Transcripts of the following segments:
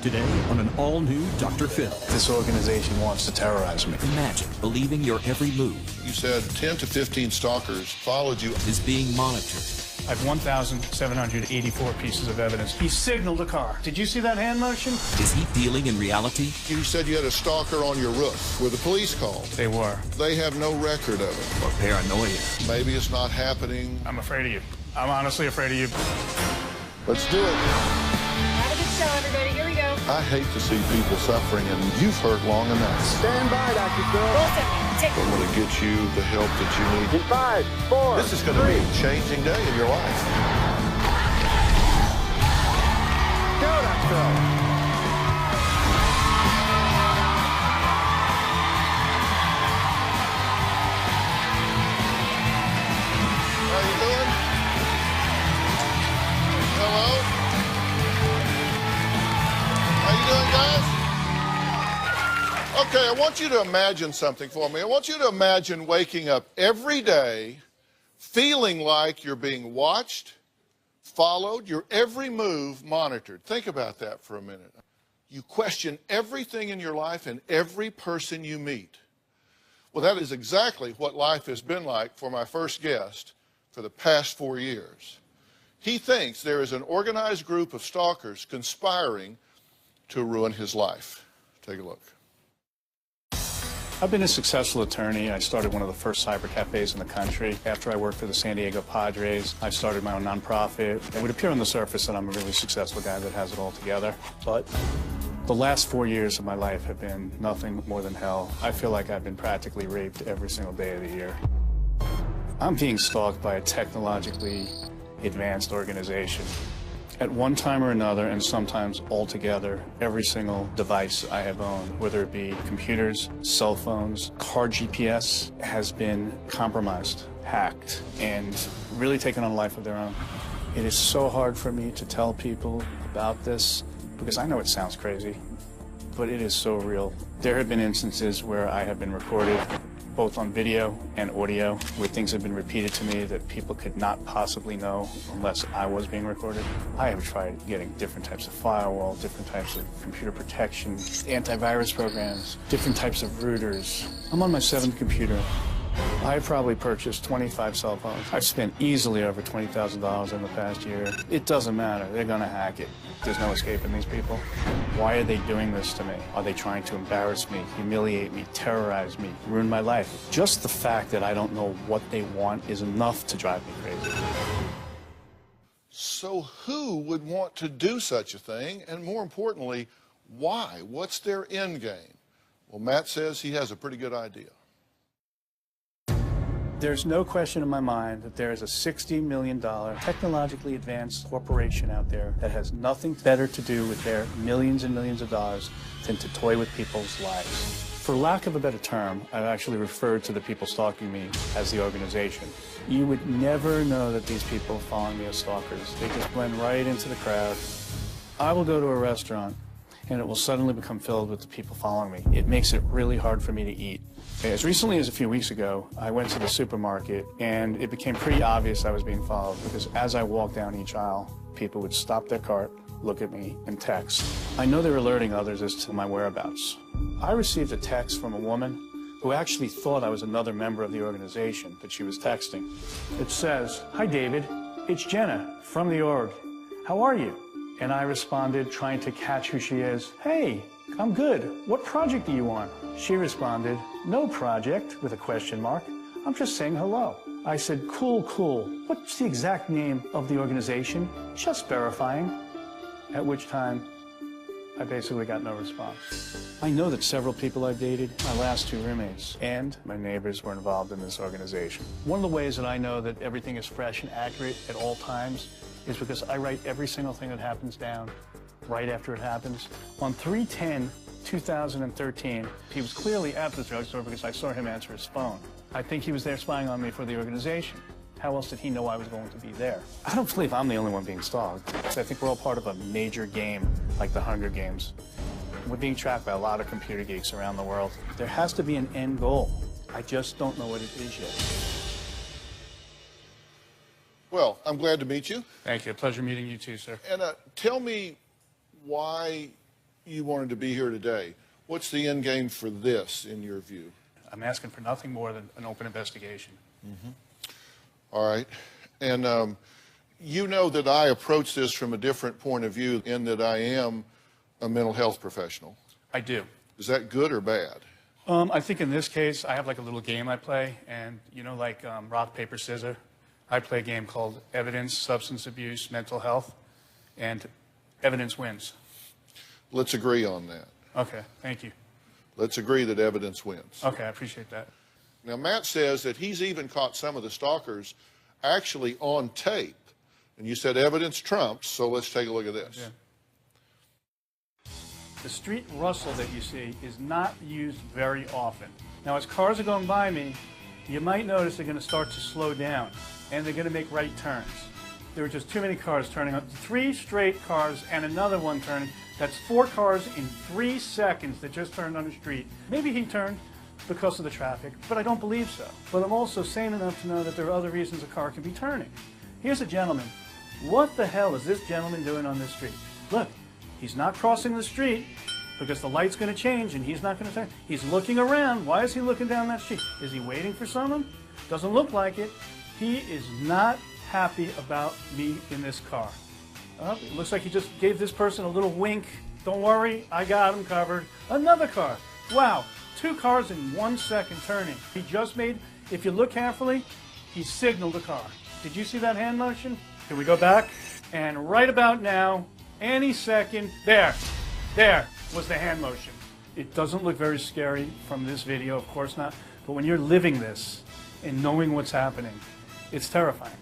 Today on an all-new Dr. Phil. This organization wants to terrorize me. Imagine believing your every move. You said 10 to 15 stalkers followed you. Is being monitored. I have 1,784 pieces of evidence. He signaled a car. Did you see that hand motion? Is he dealing in reality? You said you had a stalker on your roof. Were the police called? They were. They have no record of it. Or paranoia? Maybe it's not happening. I'm afraid of you. I'm honestly afraid of you. Let's do it. Have a good show, everybody. Here we go. I hate to see people suffering, and you've hurt long enough. Stand by, Dr. Phil. Wilson, take I'm going to get you the help that you need. In 5, 4, This is going to be a changing day in your life. Go, Dr. Phil. How you doing? Hello? How you doing, guys? Okay, I want you to imagine something for me. I want you to imagine waking up every day feeling like you're being watched, followed, your every move monitored. Think about that for a minute. You question everything in your life and every person you meet. Well, that is exactly what life has been like for my first guest for the past 4 years. He thinks there is an organized group of stalkers conspiring to ruin his life. Take a look. I've been a successful attorney. I started one of the first cyber cafes in the country. After I worked for the San Diego Padres, I started my own nonprofit. It would appear on the surface that I'm a really successful guy that has it all together. But the last 4 years of my life have been nothing more than hell. I feel like I've been practically raped every single day of the year. I'm being stalked by a technologically advanced organization. At one time or another, and sometimes altogether, every single device I have owned, whether it be computers, cell phones, car GPS, has been compromised, hacked, and really taken on a life of their own. It is so hard for me to tell people about this because I know it sounds crazy, but it is so real. There have been instances where I have been recorded, both on video and audio, where things have been repeated to me that people could not possibly know unless I was being recorded. I have tried getting different types of firewall, different types of computer protection, antivirus programs, different types of routers. I'm on my 7th computer. I probably purchased 25 cell phones. I've spent easily over $20,000 in the past year. It doesn't matter. They're going to hack it. There's no escaping these people. Why are they doing this to me? Are they trying to embarrass me, humiliate me, terrorize me, ruin my life? Just the fact that I don't know what they want is enough to drive me crazy. So who would want to do such a thing? And more importantly, why? What's their end game? Well, Matt says he has a pretty good idea. There's no question in my mind that there is a $60 million technologically advanced corporation out there that has nothing better to do with their millions and millions of dollars than to toy with people's lives. For lack of a better term, I've actually referred to the people stalking me as the organization. You would never know that these people following me as stalkers. They just blend right into the crowd. I will go to a restaurant and it will suddenly become filled with the people following me. It makes it really hard for me to eat. As recently as a few weeks ago, I went to the supermarket and it became pretty obvious I was being followed because as I walked down each aisle, people would stop their cart, look at me, and text. I know they were alerting others as to my whereabouts. I received a text from a woman who actually thought I was another member of the organization that she was texting. It says, "Hi David, it's Jenna from the org. How are you?" And I responded, trying to catch who she is. "Hey, I'm good. What project are you on?" She responded, "No project," with a question mark. "I'm just saying hello." I said, "Cool, cool. What's the exact name of the organization? Just verifying." At which time, I basically got no response. I know that several people I've dated, my last 2 roommates, and my neighbors were involved in this organization. One of the ways that I know that everything is fresh and accurate at all times is because I write every single thing that happens down right after it happens. On 3/10/2013, he was clearly at the drugstore because I saw him answer his phone. I think he was there spying on me for the organization. How else did he know I was going to be there? I don't believe I'm the only one being stalked. I think we're all part of a major game like the Hunger Games. We're being tracked by a lot of computer geeks around the world. There has to be an end goal. I just don't know what it is yet. Well, I'm glad to meet you. Thank you. Pleasure meeting you too, sir. And tell me why you wanted to be here today. What's the end game for this, in your view? I'm asking for nothing more than an open investigation. All right. And you know that I approach this from a different point of view in that I am a mental health professional. I do. Is that good or bad? I think in this case, I have like a little game I play, and you know, like rock, paper, scissors. I play a game called Evidence, Substance Abuse, Mental Health, and evidence wins. Let's agree on that. Okay, thank you. Let's agree that evidence wins. Okay, I appreciate that. Now, Matt says that he's even caught some of the stalkers actually on tape. And you said evidence trumps, so let's take a look at this. Yeah. The street rustle that you see is not used very often. Now, as cars are going by me, you might notice they're going to start to slow down, and they're going to make right turns. There were just too many cars turning up. 3 straight cars and another one turning. That's 4 cars in 3 seconds that just turned on the street. Maybe he turned because of the traffic, but I don't believe so. But I'm also sane enough to know that there are other reasons a car can be turning. Here's a gentleman. What the hell is this gentleman doing on this street? Look, he's not crossing the street because the light's going to change and he's not going to turn. He's looking around. Why is he looking down that street? Is he waiting for someone? Doesn't look like it. He is not happy about me in this car. It looks like he just gave this person a little wink. Don't worry, I got him covered. Another car. Wow, 2 cars in 1 second turning. He just made, if you look carefully, he signaled a car. Did you see that hand motion? Can we go back? And right about now, any second, there was the hand motion. It doesn't look very scary from this video, of course not, but when you're living this and knowing what's happening, it's terrifying.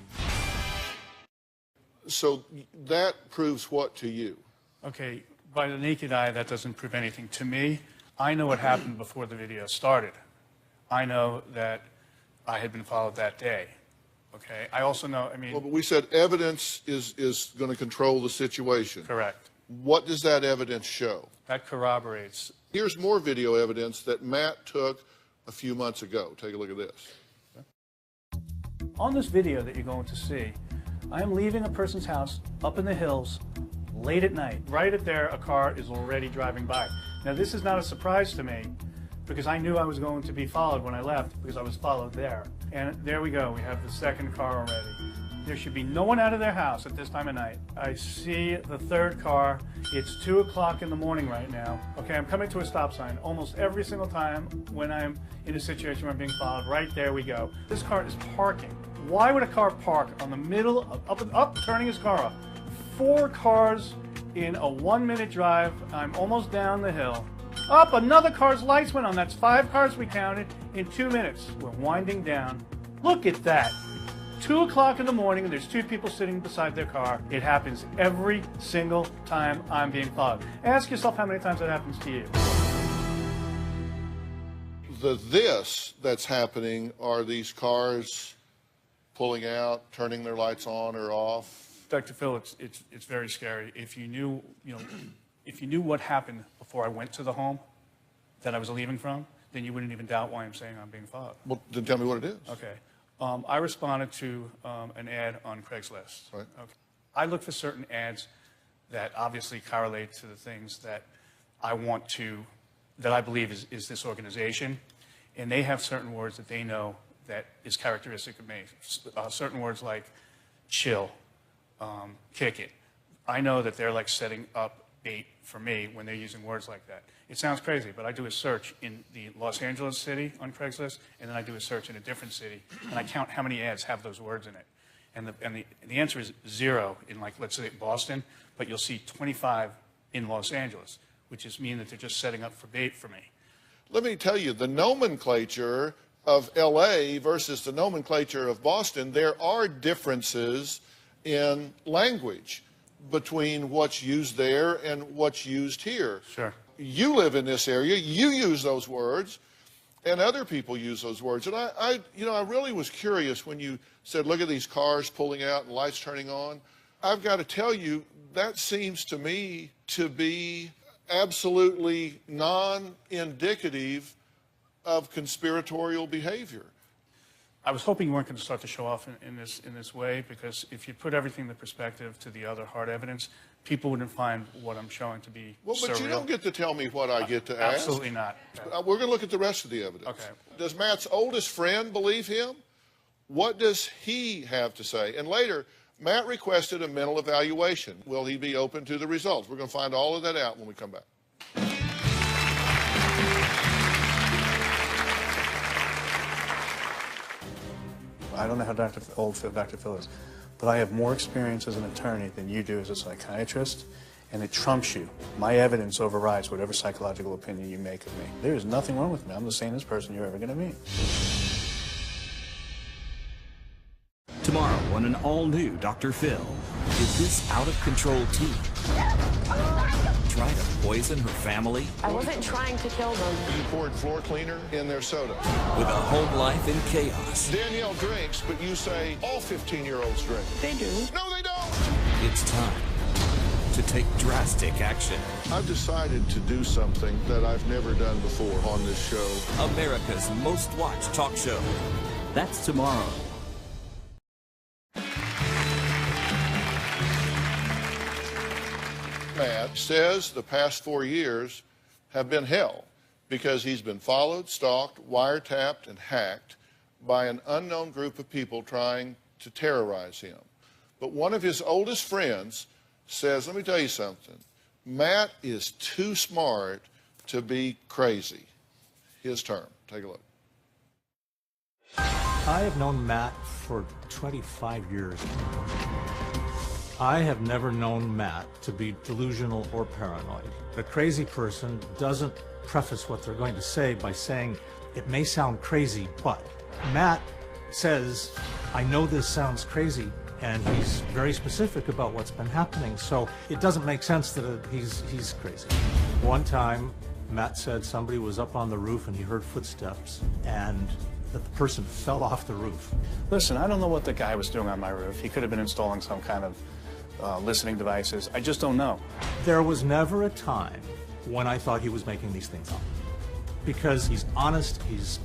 So that proves what to you? Okay, by the naked eye, that doesn't prove anything. To me, I know what happened before the video started. I know that I had been followed that day. Okay, I also know, I mean... Well, but we said evidence is going to control the situation. Correct. What does that evidence show? That corroborates. Here's more video evidence that Matt took a few months ago. Take a look at this. On this video that you're going to see, I am leaving a person's house up in the hills late at night. Right at there, a car is already driving by. Now, this is not a surprise to me because I knew I was going to be followed when I left because I was followed there. And there we go. We have the second car already. There should be no one out of their house at this time of night. I see the 3rd car. It's 2 o'clock in the morning right now. Okay, I'm coming to a stop sign almost every single time when I'm in a situation where I'm being followed. Right there we go. This car is parking. Why would a car park on the middle of up, turning his car off? 4 cars in a 1-minute drive. I'm almost down the hill. Up, another car's lights went on. That's 5 cars we counted in 2 minutes. We're winding down. Look at that. 2 o'clock in the morning and there's 2 people sitting beside their car. It happens every single time I'm being followed. Ask yourself how many times that happens to you. This that's happening are these cars pulling out, turning their lights on or off. Dr. Phil, it's very scary. If you knew, if you knew what happened before I went to the home that I was leaving from, then you wouldn't even doubt why I'm saying I'm being followed. Well, then tell me what it is. Okay. I responded to an ad on Craigslist. Right. Okay. I look for certain ads that obviously correlate to the things that I want to, that I believe is this organization, and they have certain words that they know that is characteristic of me. Certain words like chill, kick it. I know that they're like setting up bait for me when they're using words like that. It sounds crazy, but I do a search in the Los Angeles city on Craigslist, and then I do a search in a different city, and I count how many ads have those words in it. And the answer is 0 in, like, let's say Boston, but you'll see 25 in Los Angeles, which is mean that they're just setting up for bait for me. Let me tell you, the nomenclature of LA versus the nomenclature of Boston, there are differences in language between what's used there and what's used here. Sure. You live in this area, you use those words, and other people use those words. And I really was curious when you said, look at these cars pulling out and lights turning on. I've got to tell you, that seems to me to be absolutely non-indicative of conspiratorial behavior. I was hoping you weren't going to start to show off in this way, because if you put everything in perspective to the other hard evidence, people wouldn't find what I'm showing to be Well, but surreal. you don't get to tell me what I get to ask. Absolutely not. We're going to look at the rest of the evidence. Okay. Does Matt's oldest friend believe him? What does he have to say? And later, Matt requested a mental evaluation. Will he be open to the results? We're going to find all of that out when we come back. I don't know how old Dr. Phil is, but I have more experience as an attorney than you do as a psychiatrist, and it trumps you. My evidence overrides whatever psychological opinion you make of me. There is nothing wrong with me. I'm the sanest person you're ever going to meet. Tomorrow on an all-new Dr. Phil. Is this out-of-control teen try to poison her family? I wasn't trying to kill them. You poured floor cleaner in their soda. With a home life in chaos. Danielle drinks, but you say all 15-year-olds drink. They do. No, they don't. It's time to take drastic action. I've decided to do something that I've never done before on this show. America's most watched talk show. That's tomorrow. Matt says the past 4 years have been hell because he's been followed, stalked, wiretapped, and hacked by an unknown group of people trying to terrorize him. But one of his oldest friends says, let me tell you something, Matt is too smart to be crazy. His term. Take a look. I have known Matt for 25 years. I have never known Matt to be delusional or paranoid. A crazy person doesn't preface what they're going to say by saying, it may sound crazy, but Matt says, I know this sounds crazy, and he's very specific about what's been happening, so it doesn't make sense that he's crazy. One time, Matt said somebody was up on the roof and he heard footsteps, and that the person fell off the roof. Listen, I don't know what the guy was doing on my roof. He could have been installing some kind of listening devices. I just don't know. There was never a time when I thought he was making these things up. Because he's honest, he's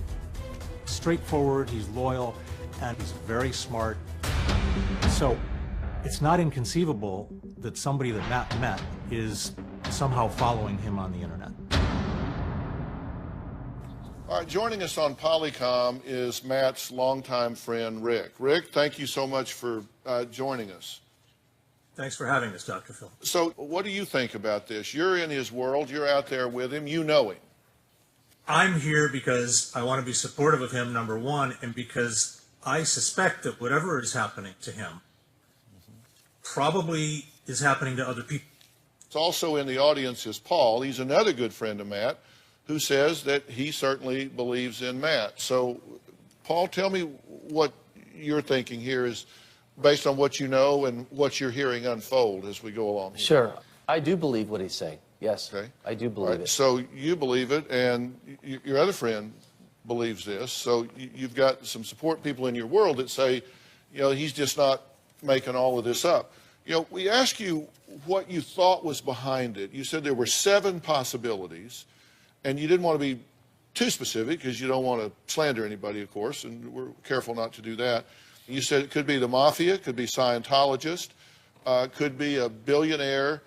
straightforward, he's loyal, and he's very smart. So it's not inconceivable that somebody that Matt met is somehow following him on the internet. All right, joining us on Polycom is Matt's longtime friend, Rick. Rick, thank you so much for joining us. Thanks for having us, Dr. Phil. So what do you think about this? You're in his world. You're out there with him. You know him. I'm here because I want to be supportive of him, number one, and because I suspect that whatever is happening to him probably is happening to other people. It's also in the audience is Paul. He's another good friend of Matt who says that he certainly believes in Matt. So, Paul, tell me what you're thinking here is based on what you know and what you're hearing unfold as we go along. Sure. I do believe what he's saying. Yes. Okay. I do believe it. So you believe it, and your other friend believes this. So you've got some support people in your world that say, you know, he's just not making all of this up. You know, we asked you what you thought was behind it. You said there were 7 possibilities, and you didn't want to be too specific because you don't want to slander anybody, of course, and we're careful not to do that. You said it could be the mafia, could be Scientologist, could be a billionaire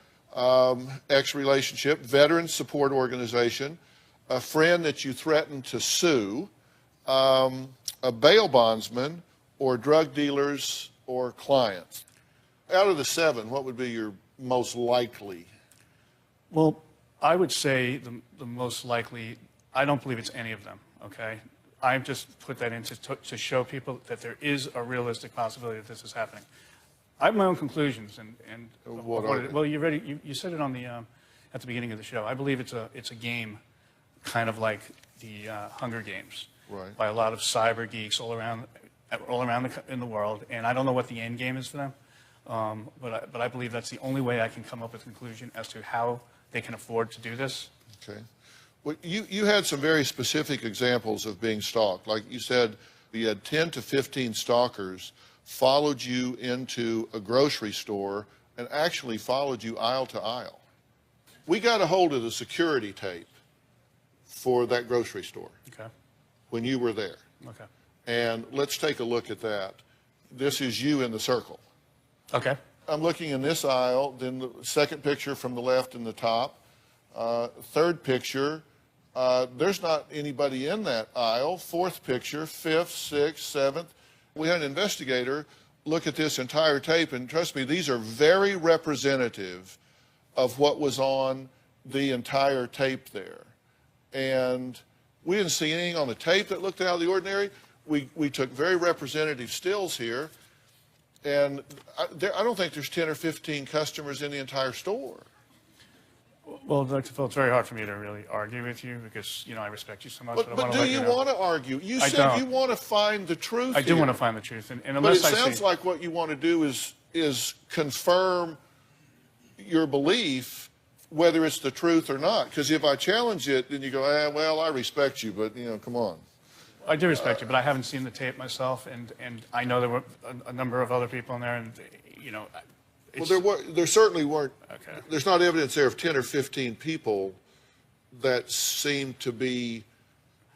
ex-relationship, veteran support organization, a friend that you threatened to sue, a bail bondsman, or drug dealers or clients. Out of the 7, what would be your most likely? Well, I would say the most likely, I don't believe it's any of them, okay? I've just put that in to show people that there is a realistic possibility that this is happening. I have my own conclusions, and well, you said it on the at the beginning of the show. I believe it's a game, kind of like the Hunger Games, right, by a lot of cyber geeks all around in the world, and I don't know what the end game is for them, but I believe that's the only way I can come up with a conclusion as to how they can afford to do this. Okay. Well, you had some very specific examples of being stalked. Like you said, you had 10 to 15 stalkers followed you into a grocery store and actually followed you aisle to aisle. We got a hold of the security tape for that grocery store when you were there. Okay. And let's take a look at that. This is you in the circle. Okay. I'm looking in this aisle, then the second picture from the left in the top. Third picture, there's not anybody in that aisle. Fourth picture, fifth, sixth, seventh. We had an investigator look at this entire tape, and trust me, these are very representative of what was on the entire tape there. And we didn't see anything on the tape that looked out of the ordinary. We took very representative stills here, and I don't think there's 10 or 15 customers in the entire store. Well, Dr. Phil, it's very hard for me to really argue with you because, you know, I respect you so much. But do you want to argue? You said you want to find the truth. I do here. want to find the truth. And but unless it sounds like what you want to do is confirm your belief, whether it's the truth or not. Because if I challenge it, then you go, well, I respect you, but, you know, come on. I do respect you, but I haven't seen the tape myself, and I know there were a number of other people in there, and, you know... Well, there certainly weren't. Okay. There's not evidence there of 10 or 15 people that seem to be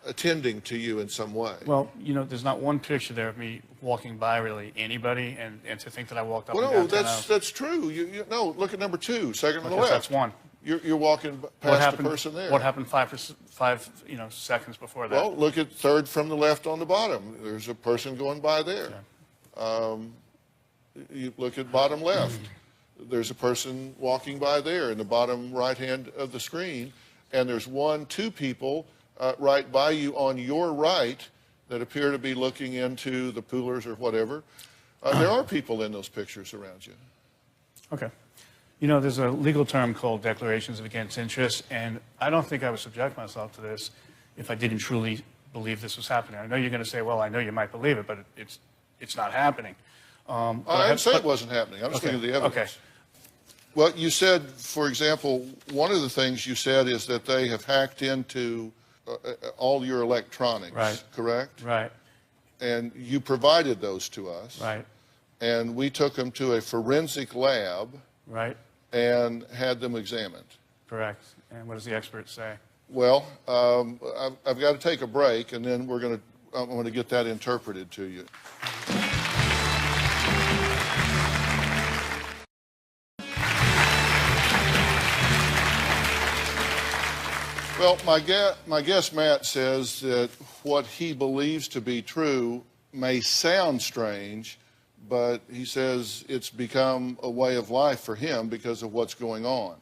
attending to you in some way. Well, you know, there's not one picture there of me walking by really anybody, and to think that I walked up and Well, down. no, that's true. No, look at number 2, second on the left. That's one. You're walking past the person there. What happened five seconds before that? Well, look at third from the left on the bottom. There's a person going by there. Yeah. You look at bottom left. There's a person walking by there in the bottom right hand of the screen, and there's 2 people right by you on your right that appear to be looking into the poolers or whatever. There are people in those pictures around you. Okay. You know, there's a legal term called declarations of against interest, and I don't think I would subject myself to this if I didn't truly believe this was happening. I know you're going to say, well, I know you might believe it, but it's not happening. I didn't say it wasn't happening. I'm just looking at the evidence. Okay. Well, you said, for example, one of the things you said is that they have hacked into all your electronics, right. Correct? Right. And you provided those to us. Right. And we took them to a forensic lab. Right. And had them examined. Correct. And what does the expert say? Well, I've got to take a break, and then I'm going to get that interpreted to you. Well, my guest Matt says that what he believes to be true may sound strange, but he says it's become a way of life for him because of what's going on.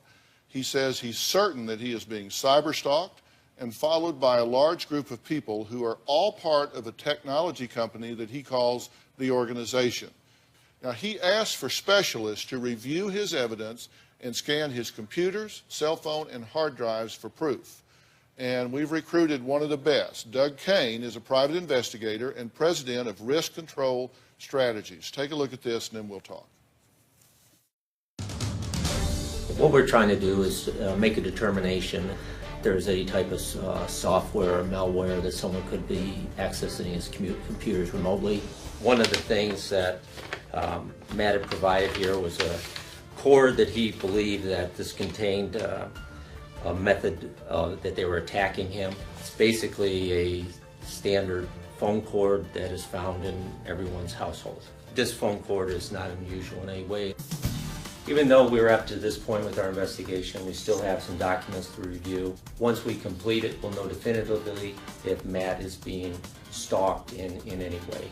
He says he's certain that he is being cyber-stalked and followed by a large group of people who are all part of a technology company that he calls the organization. Now, he asked for specialists to review his evidence and scan his computers, cell phone, and hard drives for proof. And we've recruited one of the best. Doug Kane is a private investigator and president of Risk Control Strategies. Take a look at this, and then we'll talk. What we're trying to do is make a determination if there's any type of software or malware that someone could be accessing his computers remotely. One of the things that Matt had provided here was a cord that he believed that this contained a method that they were attacking him. It's basically a standard phone cord that is found in everyone's household. This phone cord is not unusual in any way. Even though we're up to this point with our investigation, we still have some documents to review. Once we complete it, we'll know definitively if Matt is being stalked in any way.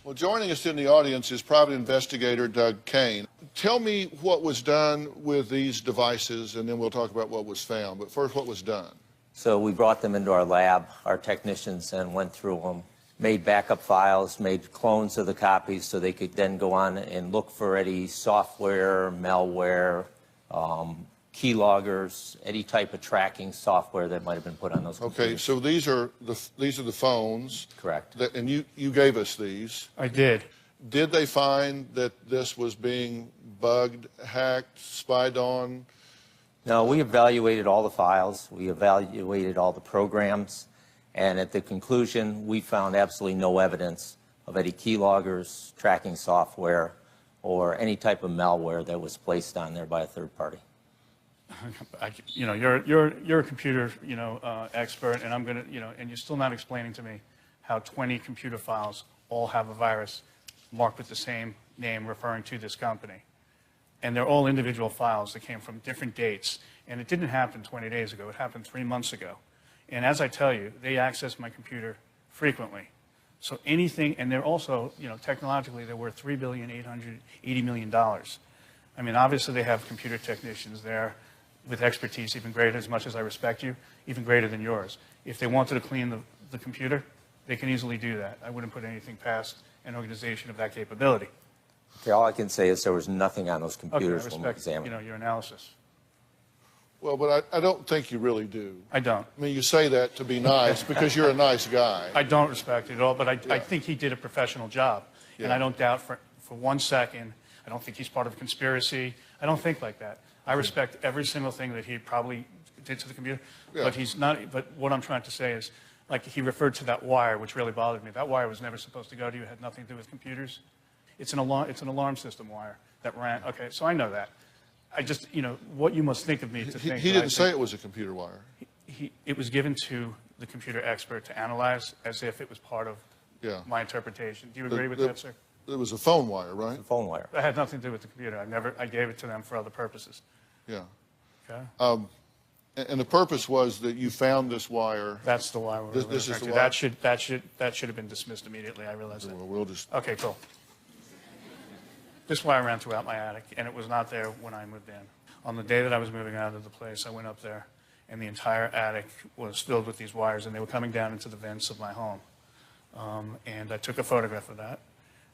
Well, joining us in the audience is private investigator Doug Kane. Tell me what was done with these devices, and then we'll talk about what was found. But first, what was done? So we brought them into our lab, our technicians, and went through them, made backup files, made clones of the copies so they could then go on and look for any software, malware, keyloggers, any type of tracking software that might have been put on those computers. Okay, so these are the phones. Correct. And you gave us these. I did. Did they find that this was being bugged, hacked, spied on? No, we evaluated all the files. We evaluated all the programs. And at the conclusion, we found absolutely no evidence of any keyloggers, tracking software, or any type of malware that was placed on there by a third party. You know, you're a computer, expert, and I'm gonna, and you're still not explaining to me how 20 computer files all have a virus marked with the same name referring to this company. And they're all individual files that came from different dates. And it didn't happen 20 days ago. It happened 3 months ago. And as I tell you, they access my computer frequently. So anything, and they're also, you know, technologically, they're worth $3,880,000,000. I mean, obviously they have computer technicians there with expertise even greater, as much as I respect you, even greater than yours. If they wanted to clean the computer, they can easily do that. I wouldn't put anything past an organization of that capability. Okay, all I can say is there was nothing on those Okay, I computers when we respect, examined. you know, your analysis. Well, but I don't think you really do. I don't. I mean, you say that to be nice because you're a nice guy. I don't respect it at all, but I think he did a professional job. And Yeah. I don't doubt for 1 second, I don't think he's part of a conspiracy. I don't think like that. I respect every single thing that he probably did to the computer, Yeah. but he's not, but what I'm trying to say is, like, he referred to that wire, which really bothered me. That wire was never supposed to go to you. It had nothing to do with computers. It's an alarm system wire that ran, okay, so I know that. I just, you know, what you must think of me to think. He didn't say it was a computer wire. It was given to the computer expert to analyze as if it was part of my interpretation. Do you agree with that, sir? It was a phone wire, right? The phone wire. That had nothing to do with the computer. I gave it to them for other purposes. Yeah. Okay? And the purpose was that you found this wire. That's the wire. This is the wire. That should have been dismissed immediately. I realize that. Well, we'll just. Okay, cool. This wire ran throughout my attic, and it was not there when I moved in. On the day that I was moving out of the place, I went up there, and the entire attic was filled with these wires, and they were coming down into the vents of my home. And I took a photograph of that.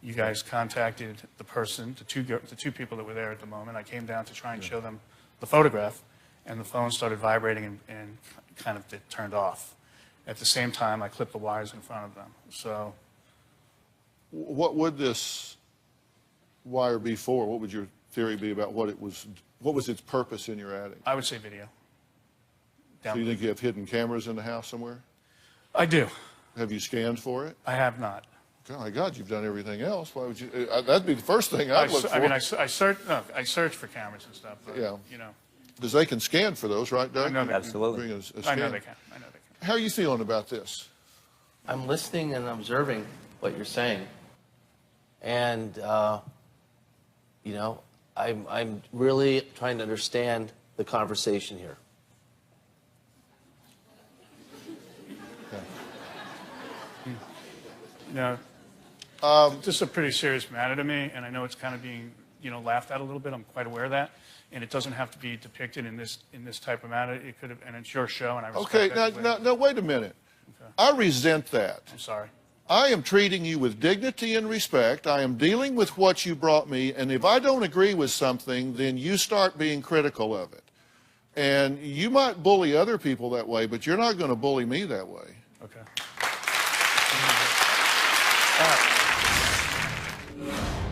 You guys contacted the person, the two people that were there at the moment. I came down to try and show them the photograph, and the phone started vibrating and kind of turned off. At the same time, I clipped the wires in front of them. So, What would this wire be for? What would your theory be about what it was? What was its purpose in your attic? I would say video. So you think you have hidden cameras in the house somewhere? I do. Have you scanned for it? I have not. Oh my God, you've done everything else. Why would you? That'd be the first thing I'd look for. I mean, I search for cameras and stuff. But, Yeah. You know. Because they can scan for those, right, Doug? I know they Absolutely. Bring a I know scan. they can. I know they can. How are you feeling about this? I'm listening and observing what you're saying. And, you know, I'm really trying to understand the conversation here. You know, this is a pretty serious matter to me, and I know it's kind of being, you know, laughed at a little bit. I'm quite aware of that, and it doesn't have to be depicted in this type of matter. It could have, and it's your show, and I respect Okay, that. now, wait a minute. Okay. I resent that. I'm sorry. I am treating you with dignity and respect. I am dealing with what you brought me, and if I don't agree with something, then you start being critical of it. And you might bully other people that way, but you're not going to bully me that way. Okay.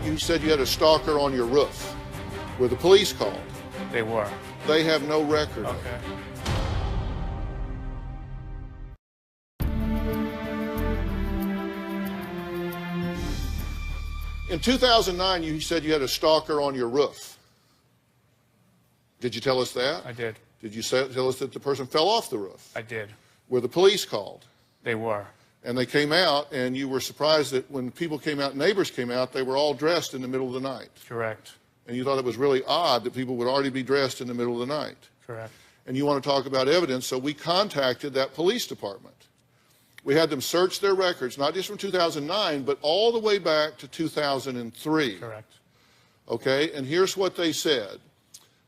You said you had a stalker on your roof. Were the police called? They were. They have no record. Okay. In 2009, you said you had a stalker on your roof. Did you tell us that? I did. Did you tell us that the person fell off the roof? I did. Were the police called? They were. And they came out, and you were surprised that when people came out, neighbors came out, they were all dressed in the middle of the night. Correct. And you thought it was really odd that people would already be dressed in the middle of the night. Correct. And you want to talk about evidence, so we contacted that police department. We had them search their records, not just from 2009, but all the way back to 2003. Correct. Okay, and here's what they said.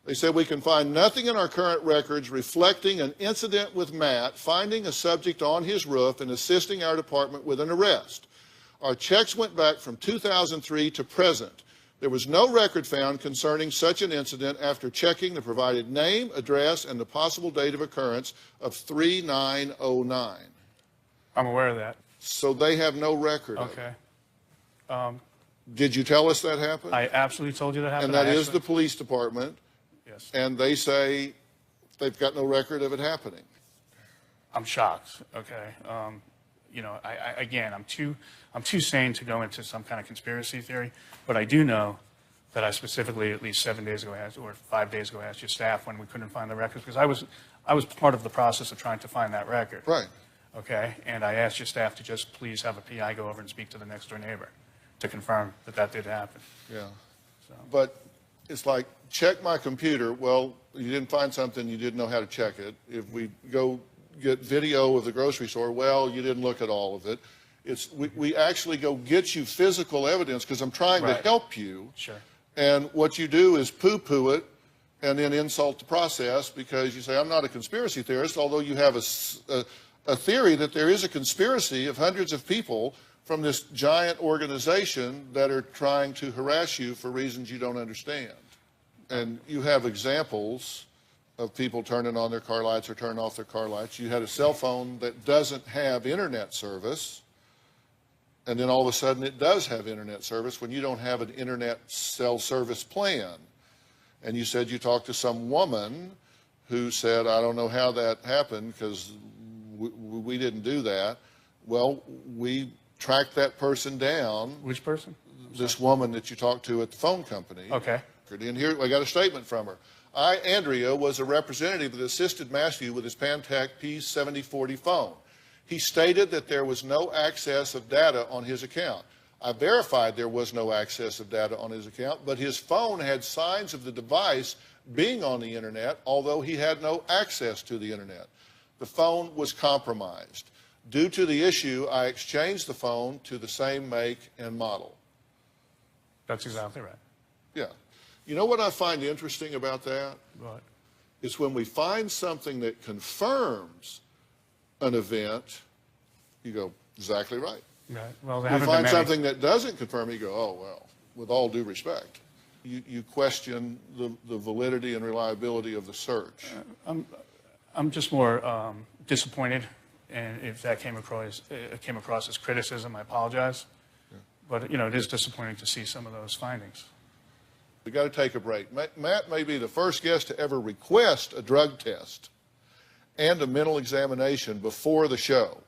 They said, we can find nothing in our current records reflecting an incident with Matt finding a subject on his roof and assisting our department with an arrest. Our checks went back from 2003 to present. There was no record found concerning such an incident after checking the provided name, address, and the possible date of occurrence of 3909. I'm aware of that. So they have no record Okay. of it. Did you tell us that happened? I absolutely told you that happened. And that is the police department. Yes. And they say they've got no record of it happening. I'm shocked. Okay. You know, again, I'm too sane to go into some kind of conspiracy theory, but I do know that I specifically, at least 7 days ago, or 5 days ago, asked your staff when we couldn't find the records, because I was part of the process of trying to find that record. Right. Okay. And I asked your staff to just please have a PI go over and speak to the next door neighbor. to confirm that that did happen. Yeah. So. But it's like, check my computer. Well, you didn't find something, you didn't know how to check it. If we go get video of the grocery store, well, you didn't look at all of it. We actually go get you physical evidence because I'm trying to help you. Sure. And what you do is poo-poo it and then insult the process because you say, I'm not a conspiracy theorist, although you have a theory that there is a conspiracy of hundreds of people from this giant organization that are trying to harass you for reasons you don't understand. And you have examples of people turning on their car lights or turning off their car lights. You had a cell phone that doesn't have internet service, and then all of a sudden it does have internet service when you don't have an internet cell service plan. And you said you talked to some woman who said, I don't know how that happened because we didn't do that. Well, we tracked that person down. Which person? This woman that you talked to at the phone company. Okay. And here, I got a statement from her. Andrea, was a representative that assisted Matthew with his Pantech P7040 phone. He stated that there was no access of data on his account. I verified there was no access of data on his account, but his phone had signs of the device being on the internet, although he had no access to the internet. The phone was compromised. Due to the issue, I exchanged the phone to the same make and model. That's exactly right. Yeah. You know what I find interesting about that? What? It's when we find something that confirms an event, you go, exactly right. Right. Well, You find something that doesn't confirm it, you go, oh, well, with all due respect. You question the validity and reliability of the search. I'm just more disappointed, and if that came across as criticism, I apologize. Yeah. But, you know, it is disappointing to see some of those findings. We've got to take a break. Matt may be the first guest to ever request a drug test and a mental examination before the show.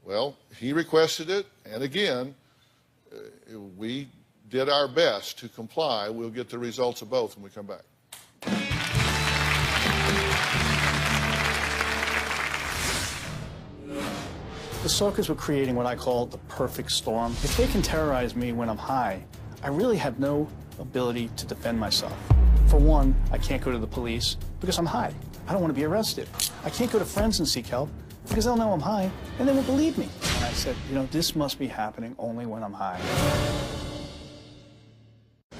Well, he requested it, and again, we did our best to comply. We'll get the results of both when we come back. The stalkers were creating what I call the perfect storm. If they can terrorize me when I'm high, I really have no ability to defend myself. For one, I can't go to the police because I'm high. I don't want to be arrested. I can't go to friends and seek help because they'll know I'm high and they won't believe me. And I said, you know, this must be happening only when I'm high.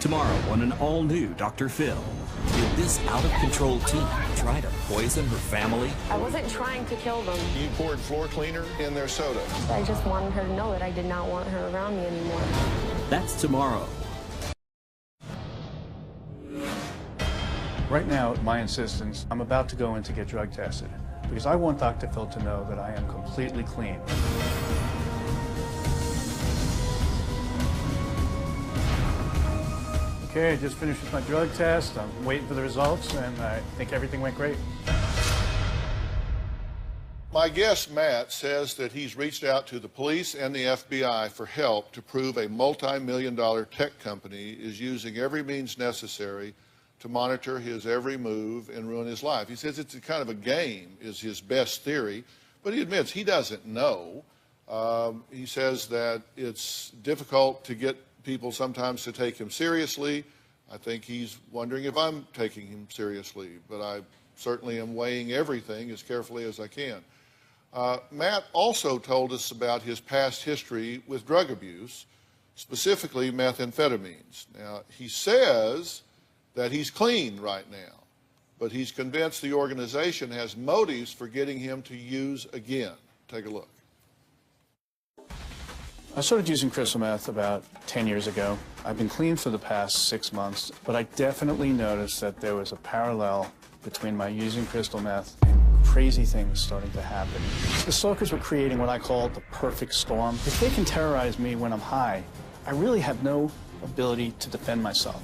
Tomorrow on an all-new Dr. Phil, did this out-of-control teen try to poison her family? I wasn't trying to kill them. You poured floor cleaner in their soda. I just wanted her to know that I did not want her around me anymore. That's tomorrow. Right now, at my insistence, I'm about to go in to get drug tested because I want Dr. Phil to know that I am completely clean. Okay, I just finished with my drug test. I'm waiting for the results, and I think everything went great. My guest, Matt, says that he's reached out to the police and the FBI for help to prove a multi-million-dollar tech company is using every means necessary to monitor his every move and ruin his life. He says it's a kind of a game, is his best theory, but he admits he doesn't know. He says that it's difficult to get people sometimes to take him seriously. I think he's wondering if I'm taking him seriously, but I certainly am weighing everything as carefully as I can. Matt also told us about his past history with drug abuse, specifically methamphetamines. Now, he says that he's clean right now, but he's convinced the organization has motives for getting him to use again. Take a look. I started using crystal meth about 10 years ago. I've been clean for the past 6 months, but I definitely noticed that there was a parallel between my using crystal meth and crazy things starting to happen. The stalkers were creating what I call the perfect storm. If they can terrorize me when I'm high, I really have no ability to defend myself.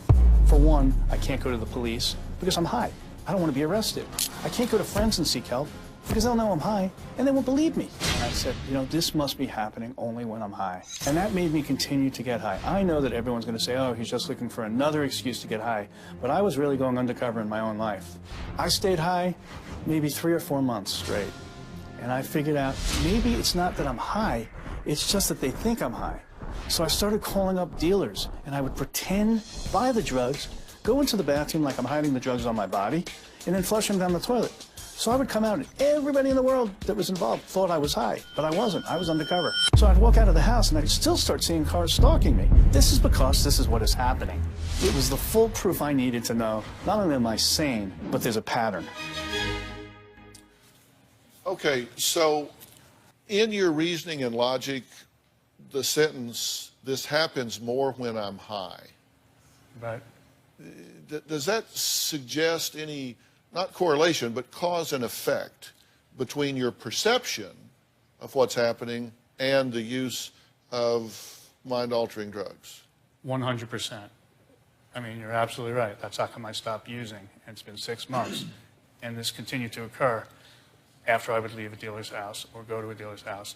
For one, I can't go to the police because I'm high. I don't want to be arrested. I can't go to friends and seek help because they'll know I'm high and they won't believe me. And I said, you know, this must be happening only when I'm high. And that made me continue to get high. I know that everyone's going to say, oh, he's just looking for another excuse to get high. But I was really going undercover in my own life. I stayed high maybe 3 or 4 months straight. And I figured out maybe it's not that I'm high, it's just that they think I'm high. So I started calling up dealers, and I would pretend buy the drugs, go into the bathroom like I'm hiding the drugs on my body, and then flush them down the toilet. So I would come out, and everybody in the world that was involved thought I was high, but I wasn't. I was undercover. So I'd walk out of the house, and I'd still start seeing cars stalking me. This is because this is what is happening. It was the full proof I needed to know, not only am I sane, but there's a pattern. Okay, so in your reasoning and logic, the sentence, this happens more when I'm high. Right. Does that suggest any, not correlation, but cause and effect between your perception of what's happening and the use of mind-altering drugs? 100%. I mean, you're absolutely right. That's how come I stopped using. And it's been 6 months. And this continued to occur after I would leave a dealer's house or go to a dealer's house.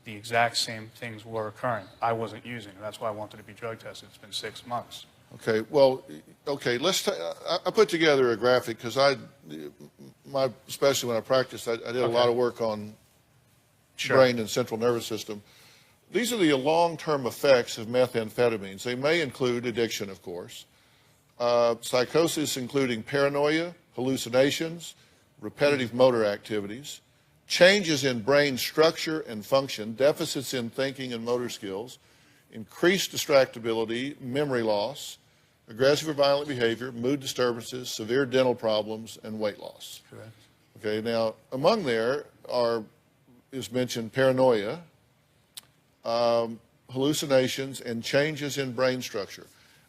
The exact same things were occurring. I wasn't using. That's why I wanted to be drug tested. It's been 6 months. Okay, well, okay, I put together a graphic because especially when I practiced, I did a lot of work on brain and central nervous system. These are the long-term effects of methamphetamines. They may include addiction, of course, psychosis including paranoia, hallucinations, repetitive motor activities, changes in brain structure and function, deficits in thinking and motor skills, increased distractibility, memory loss, aggressive or violent behavior, mood disturbances, severe dental problems, and weight loss. Correct. Okay, now among there is mentioned paranoia, hallucinations, and changes in brain structure.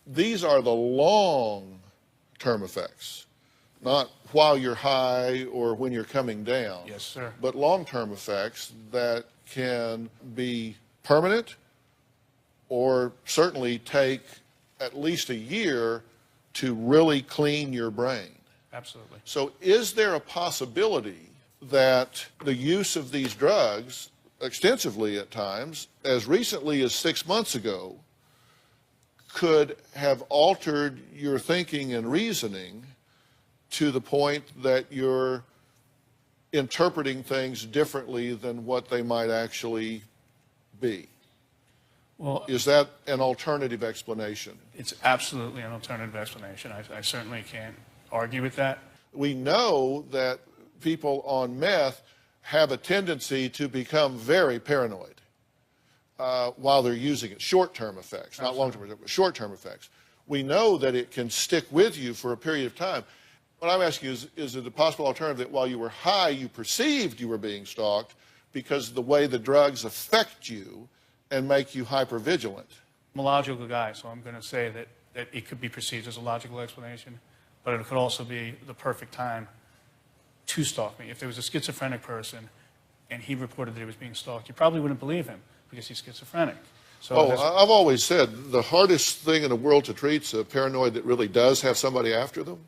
These are the long-term effects, not while you're high or when you're coming down. Yes, sir. But long-term effects that can be permanent or certainly take at least a year to really clean your brain. Absolutely. So is there a possibility that the use of these drugs extensively at times, as recently as 6 months ago, could have altered your thinking and reasoning to the point that you're interpreting things differently than what they might actually be? Well, is that an alternative explanation? It's absolutely an alternative explanation. I certainly can't argue with that. We know that people on meth have a tendency to become very paranoid while they're using it. Short-term effects, not long-term effects, but short-term effects. We know that it can stick with you for a period of time. What I'm asking is it a possible alternative that while you were high, you perceived you were being stalked because of the way the drugs affect you and make you hypervigilant? I'm a logical guy, so I'm going to say that it could be perceived as a logical explanation, but it could also be the perfect time to stalk me. If there was a schizophrenic person and he reported that he was being stalked, you probably wouldn't believe him because he's schizophrenic. So I've always said the hardest thing in the world to treat is a paranoid that really does have somebody after them.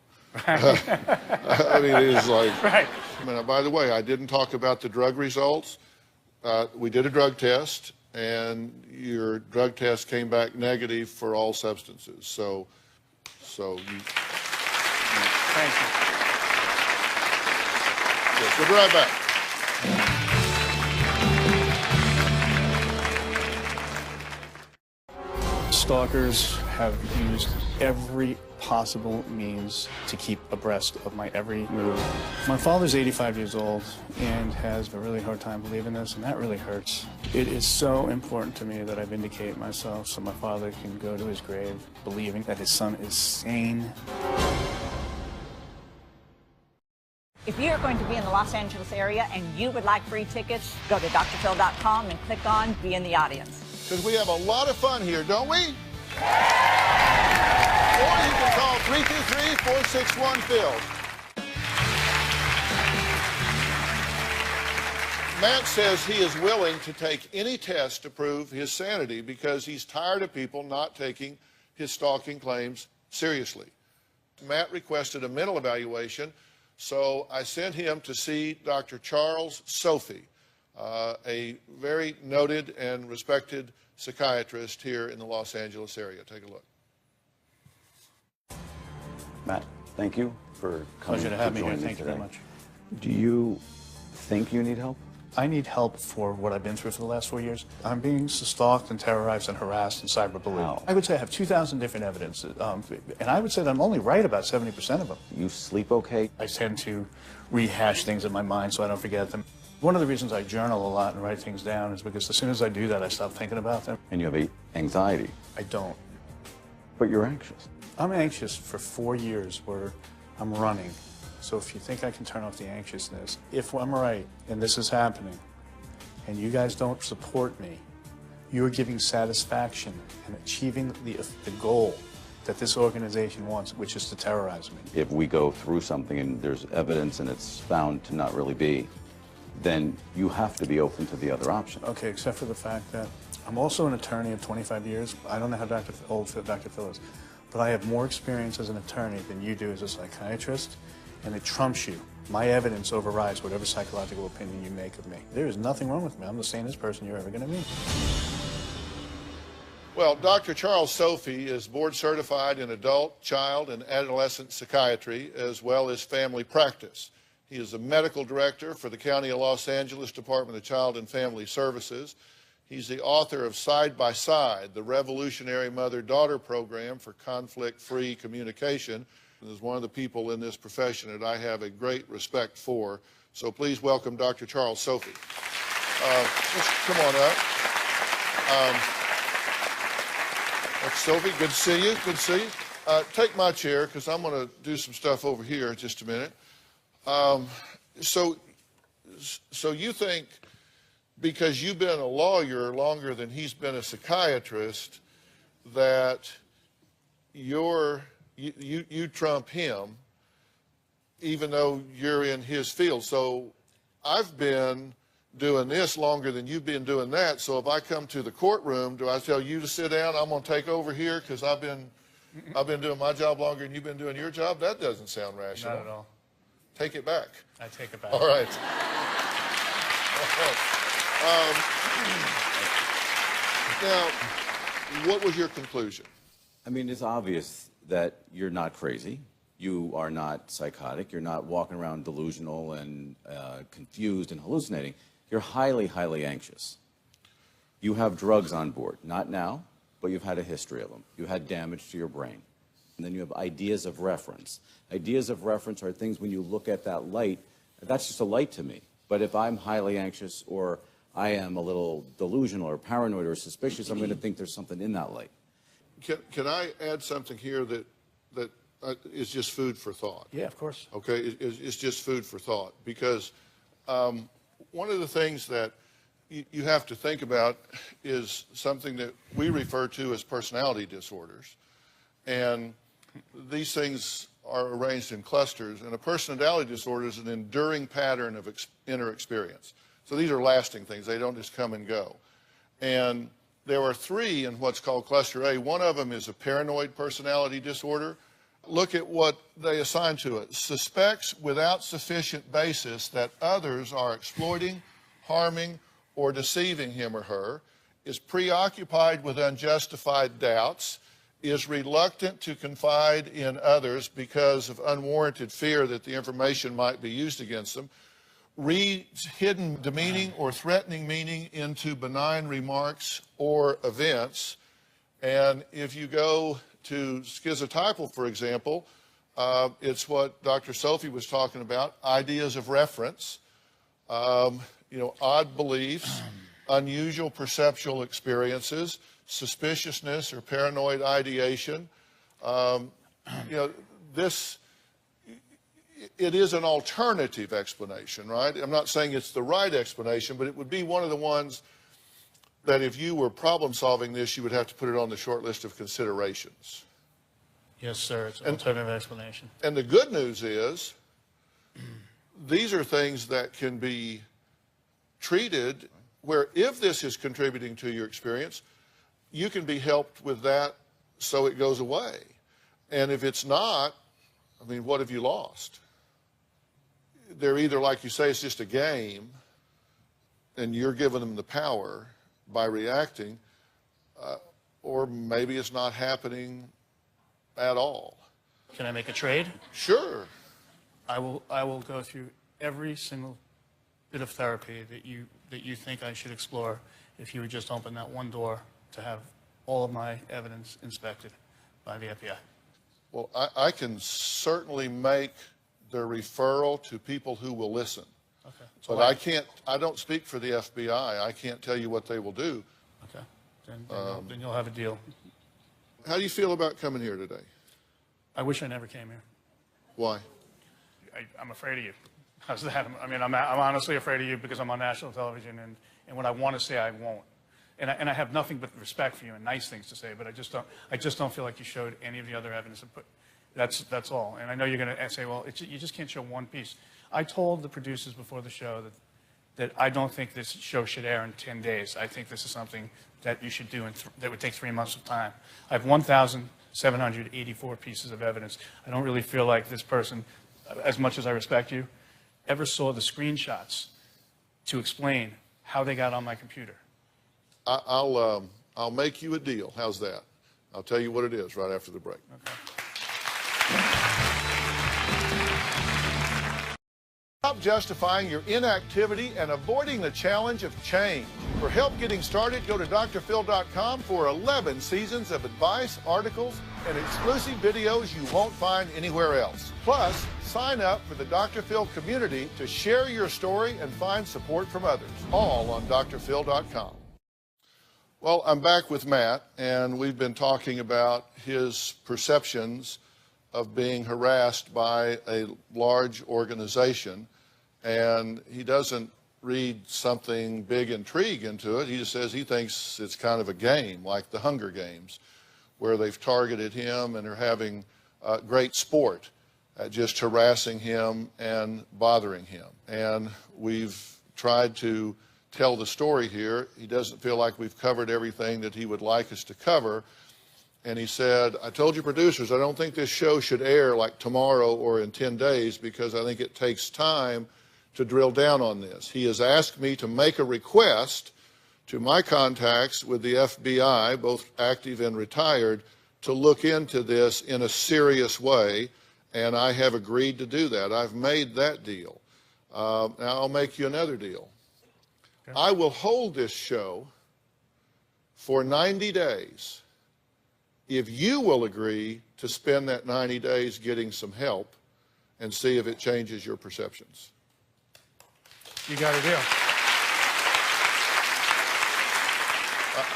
I mean, it is like, right. I mean, by the way, I didn't talk about the drug results. We did a drug test, and your drug test came back negative for all substances. So you. Thank you. Yes, we'll be right back. Stalkers have used every possible means to keep abreast of my every move. My father's 85 years old and has a really hard time believing this, and that really hurts. It is so important to me that I vindicate myself so my father can go to his grave believing that his son is sane. If you're going to be in the Los Angeles area and you would like free tickets, go to drphil.com and click on Be in the Audience. Because we have a lot of fun here, don't we? Or you can call 323-461-PHIL. Matt says he is willing to take any test to prove his sanity because he's tired of people not taking his stalking claims seriously. Matt requested a mental evaluation, so I sent him to see Dr. Charles Sophie, a very noted and respected psychiatrist here in the Los Angeles area. Take a look. Matt, thank you for coming. Pleasure to have me here. join Thank you very today. much. Do you think you need help? I need help for what I've been through for the last 4 years. I'm being stalked and terrorized and harassed and cyberbullied. Wow. I would say I have 2,000 different evidence, and I would say that I'm only right about 70% of them. You sleep okay? I tend to rehash things in my mind so I don't forget them. One of the reasons I journal a lot and write things down is because as soon as I do that, I stop thinking about them. And you have anxiety? I don't. But you're anxious. I'm anxious for 4 years where I'm running. So if you think I can turn off the anxiousness, if I'm right and this is happening and you guys don't support me, you're giving satisfaction and achieving the goal that this organization wants, which is to terrorize me. If we go through something and there's evidence and it's found to not really be, then you have to be open to the other option. Okay, except for the fact that I'm also an attorney of 25 years. I don't know how Dr. Phil is, but I have more experience as an attorney than you do as a psychiatrist, and it trumps you. My evidence overrides whatever psychological opinion you make of me. There is nothing wrong with me. I'm the sanest person you're ever going to meet. Well, Dr. Charles Sophie is board certified in adult, child, and adolescent psychiatry, as well as family practice. He is the medical director for the County of Los Angeles Department of Child and Family Services. He's the author of Side by Side, the revolutionary mother-daughter program for conflict-free communication. And is one of the people in this profession that I have a great respect for. So please welcome Dr. Charles Sophie. Come on up. Sophie, good to see you. Good to see you. Take my chair because I'm going to do some stuff over here in just a minute. So you think because you've been a lawyer longer than he's been a psychiatrist that you trump him even though you're in his field. So I've been doing this longer than you've been doing that. So if I come to the courtroom, do I tell you to sit down? I'm going to take over here because I've been doing my job longer than you've been doing your job? That doesn't sound rational. Not at all. Take it back. I take it back. All right. Now, what was your conclusion? I mean, it's obvious that you're not crazy. You are not psychotic. You're not walking around delusional and confused and hallucinating. You're highly, highly anxious. You have drugs on board. Not now, but you've had a history of them. You had damage to your brain. And then you have ideas of reference. Ideas of reference are things when you look at that light, that's just a light to me. But if I'm highly anxious or I am a little delusional or paranoid or suspicious, I'm going to think there's something in that light. Can I add something here that is just food for thought? Yeah, of course. Okay, it's just food for thought. Because one of the things that you have to think about is something that we refer to as personality disorders. And these things are arranged in clusters, and a personality disorder is an enduring pattern of inner experience. So these are lasting things. They don't just come and go. And there are three in what's called cluster A. One of them is a paranoid personality disorder. Look at what they assign to it. Suspects without sufficient basis that others are exploiting, harming, or deceiving him or her, is preoccupied with unjustified doubts, is reluctant to confide in others because of unwarranted fear that the information might be used against them, reads hidden demeaning or threatening meaning into benign remarks or events. And if you go to schizotypal, for example, it's what Dr. Sophie was talking about, ideas of reference, odd beliefs, unusual perceptual experiences, suspiciousness or paranoid ideation. It is an alternative explanation, right? I'm not saying it's the right explanation, but it would be one of the ones that if you were problem solving this, you would have to put it on the short list of considerations. Yes, sir. It's an alternative explanation. And the good news is these are things that can be treated where if this is contributing to your experience, you can be helped with that so it goes away. And if it's not, I mean, what have you lost? They're either, like you say, it's just a game, and you're giving them the power by reacting, or maybe it's not happening at all. Can I make a trade? Sure. I will go through every single bit of therapy that you think I should explore if you would just open that one door to have all of my evidence inspected by the FBI? Well, I can certainly make the referral to people who will listen. Okay. But I don't speak for the FBI. I can't tell you what they will do. Okay. Then you'll have a deal. How do you feel about coming here today? I wish I never came here. Why? I'm afraid of you. How's that? I mean, I'm honestly afraid of you because I'm on national television, and what I want to say, I won't. And I have nothing but respect for you and nice things to say, but I just don't feel like you showed any of the other evidence. That's all. And I know you're going to say, well, you just can't show one piece. I told the producers before the show that I don't think this show should air in 10 days. I think this is something that you should do that would take 3 months of time. I have 1,784 pieces of evidence. I don't really feel like this person, as much as I respect you, ever saw the screenshots to explain how they got on my computer. I'll make you a deal. How's that? I'll tell you what it is right after the break. Okay. Stop justifying your inactivity and avoiding the challenge of change. For help getting started, go to drphil.com for 11 seasons of advice, articles, and exclusive videos you won't find anywhere else. Plus, sign up for the Dr. Phil community to share your story and find support from others. All on drphil.com. Well, I'm back with Matt, and we've been talking about his perceptions of being harassed by a large organization, and he doesn't read something big intrigue into it. He just says he thinks it's kind of a game, like the Hunger Games, where they've targeted him and are having great sport at just harassing him and bothering him. And we've tried to tell the story here. He doesn't feel like we've covered everything that he would like us to cover. And he said, I told you producers, I don't think this show should air like tomorrow or in 10 days because I think it takes time to drill down on this. He has asked me to make a request to my contacts with the FBI, both active and retired, to look into this in a serious way, and I have agreed to do that. I've made that deal. Now I'll make you another deal. Okay. I will hold this show for 90 days if you will agree to spend that 90 days getting some help and see if it changes your perceptions. You got a deal.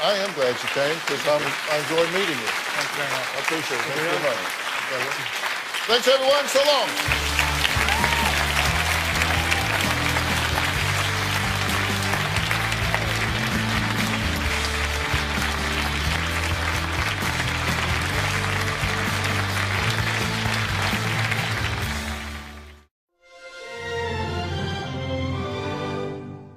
I am glad you came because I enjoyed meeting you. Thank you very much. I appreciate it. Thank you very much. Thanks, everyone. So long.